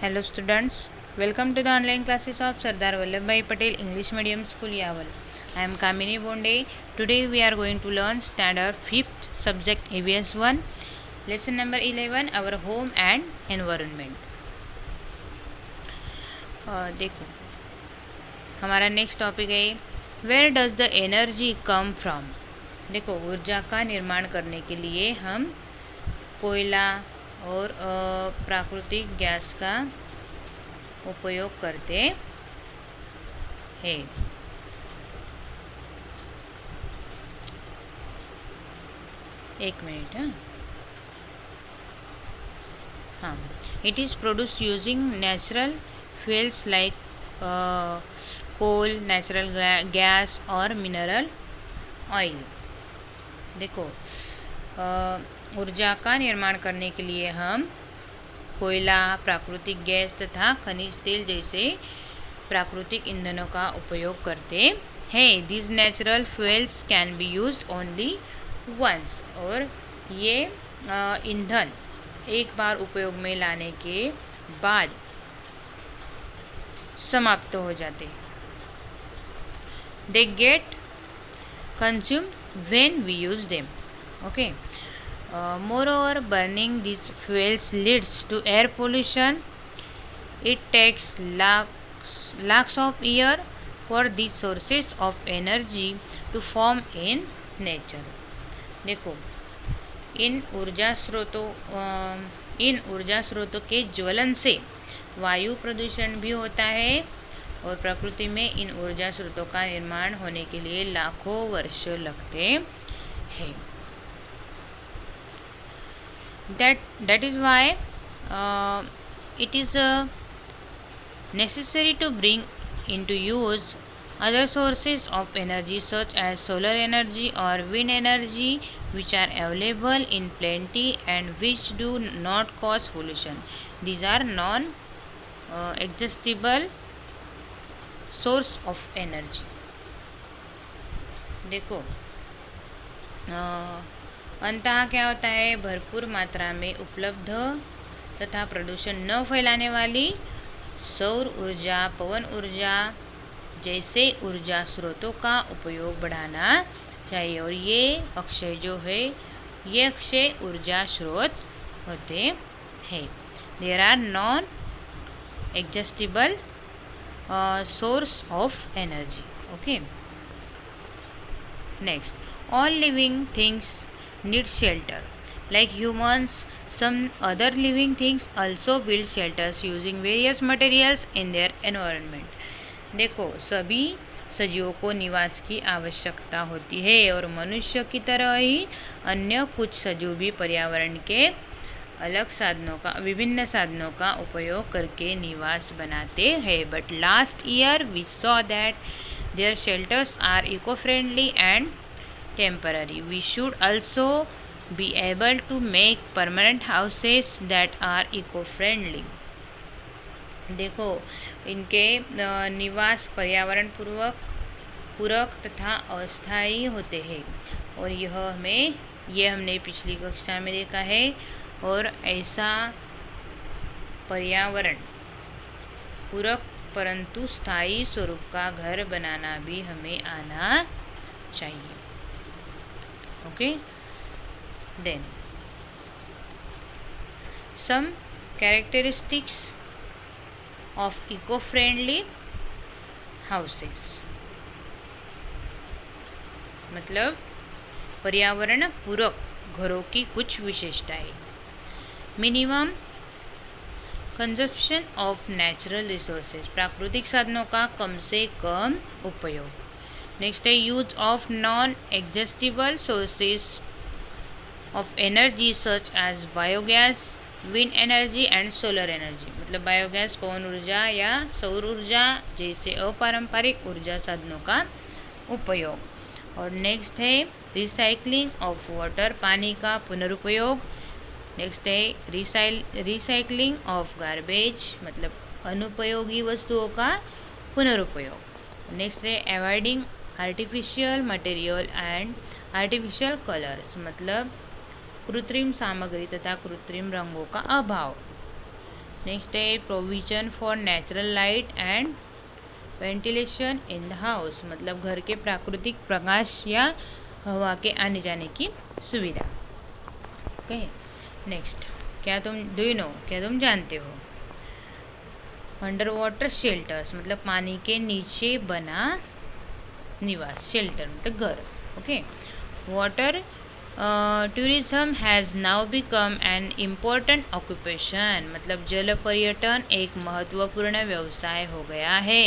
Hello students, welcome to the online classes of Sardar Vallabhbhai Patel English Medium School Yaval. I am Kamini Bonde. Today we are going to learn standard 5th subject ABS 1, lesson number 11, our home and environment. देखो हमारा next topic है where does the energy come from. देखो ऊर्जा का निर्माण करने के लिए हम कोयला और प्राकृतिक गैस का उपयोग करते हैं। एक मिनट। हाँ, it is produce using natural fuels like coal, natural gas और मिनरल ऑयल। देखो ऊर्जा का निर्माण करने के लिए हम कोयला, प्राकृतिक गैस तथा खनिज तेल जैसे प्राकृतिक ईंधनों का उपयोग करते हैं। This natural fuels can be used only once. और ये ईंधन एक बार उपयोग में लाने के बाद समाप्त हो जाते। They get consumed when we use them. Okay. Moreover, burning these fuels leads to air pollution. It takes lakhs of years for these sources of energy to form in nature. देखो इन ऊर्जा स्रोतों के ज्वलन से वायु प्रदूषण भी होता है और प्रकृति में इन ऊर्जा स्रोतों का निर्माण होने के लिए लाखों वर्ष लगते हैं। That is why it is necessary to bring into use other sources of energy such as solar energy or wind energy, which are available in plenty and which do not cause pollution. These are non-exhaustible source of energy. देखो अंततः क्या होता है, भरपूर मात्रा में उपलब्ध तथा प्रदूषण न फैलाने वाली सौर ऊर्जा, पवन ऊर्जा जैसे ऊर्जा स्रोतों का उपयोग बढ़ाना चाहिए। और ये अक्षय जो है ये अक्षय ऊर्जा स्रोत होते हैं। There are non exhaustible source of energy. Okay. Next, all living things need shelter. Like humans, some other living things also build shelters using various materials in their environment. देखो सभी सजीवों को निवास की आवश्यकता होती है और मनुष्य की तरह ही अन्य कुछ सजीव भी पर्यावरण के विभिन्न साधनों का उपयोग करके निवास बनाते हैं। But last year we saw that their shelters are eco friendly and temporary. We should also be able to make permanent houses that are eco-friendly. देखो इनके निवास पर्यावरण पूरक तथा अस्थायी होते हैं और ये हमने पिछली कक्षा में देखा है। और ऐसा पर्यावरण पूरक परंतु स्थायी स्वरूप का घर बनाना भी हमें आना चाहिए। Okay, then some characteristics of eco-friendly houses, मतलब पर्यावरण पूरक घरों की कुछ विशेषताएं। Minimum consumption of natural resources, प्राकृतिक साधनों का कम से कम उपयोग। नेक्स्ट है use of non exhaustible sources of energy such as biogas, wind energy and solar energy, मतलब बायोगैस, पवन ऊर्जा या सौर ऊर्जा जैसे अपारंपरिक ऊर्जा साधनों का उपयोग। और नेक्स्ट है रिसाइकलिंग ऑफ वाटर, पानी का पुनरुपयोग। नेक्स्ट है रिसाइकलिंग ऑफ गार्बेज, मतलब अनुपयोगी वस्तुओं का पुनरुपयोग। नेक्स्ट है avoiding artificial material and artificial colours, मतलब कृत्रिम सामग्री तथा कृत्रिम रंगों का अभाव। नेक्स्ट है provision for natural light and ventilation in the house, मतलब घर के प्राकृतिक प्रकाश या हवा के आने जाने की सुविधा। ओके, नेक्स्ट, क्या तुम जानते हो अंडर वाटर शेल्टर्स मतलब पानी के नीचे बना निवास, शेल्टर मतलब घर। Okay, water tourism has now become an important occupation, मतलब जल पर्यटन एक महत्वपूर्ण व्यवसाय हो गया है।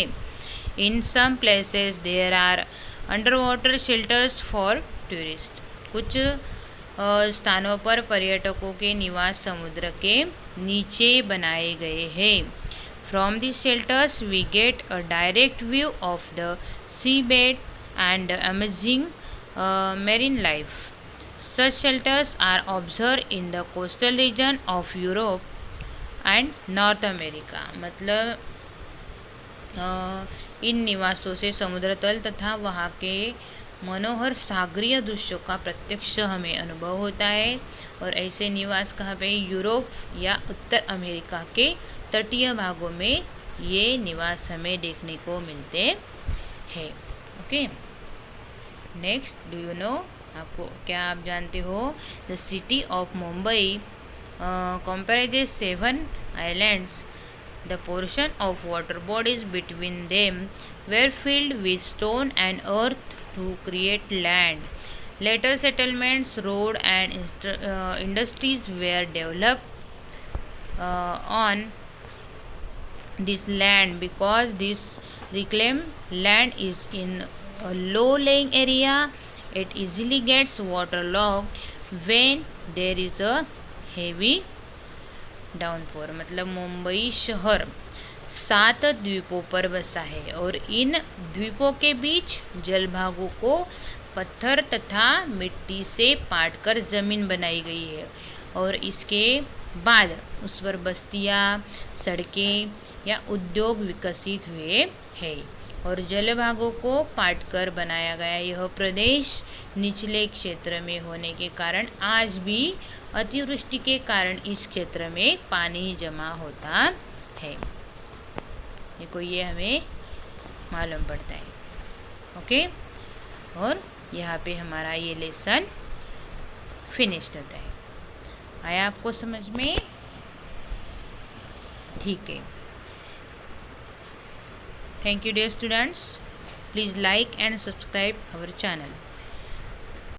In some places there are under water shelters for tourist, कुछ स्थानों पर पर्यटकों के निवास समुद्र के नीचे बनाए गए हैं। From this shelters we get a direct view of the sea bed and amazing marine life. Such shelters are observed in the coastal region of Europe and North America, मतलब इन निवासों से समुद्र तल तथा वहाँ के मनोहर सागरीय दृश्यों का प्रत्यक्ष हमें अनुभव होता है। और ऐसे निवास कहाँ पे, यूरोप या उत्तर अमेरिका के तटीय भागों में ये निवास हमें देखने को मिलते हैं। Okay, next, do you know, आपको क्या आप जानते हो, the city of Mumbai comprises 7 islands. The portion of water bodies between them were filled with stone and earth to create land. Later settlements, road and industries were developed on this land. Because this reclaimed land is in a low-lying area, it easily gets waterlogged when there is a heavy downpour, मतलब मुंबई शहर 7 द्वीपों पर बसा है और इन द्वीपों के बीच जलभागों को पत्थर तथा मिट्टी से पाटकर जमीन बनाई गई है और इसके बाद उस पर बस्तियाँ, सड़कें या उद्योग विकसित हुए हैं। और जलभागों को पाटकर बनाया गया यह प्रदेश निचले क्षेत्र में होने के कारण आज भी अतिवृष्टि के कारण इस क्षेत्र में पानी जमा होता है। देखो, ये हमें मालूम पड़ता है। ओके, और यहाँ पे हमारा ये लेसन फिनिश्ड होता है। आया आपको समझ में? ठीक है। Thank you dear students. Please like and subscribe our channel.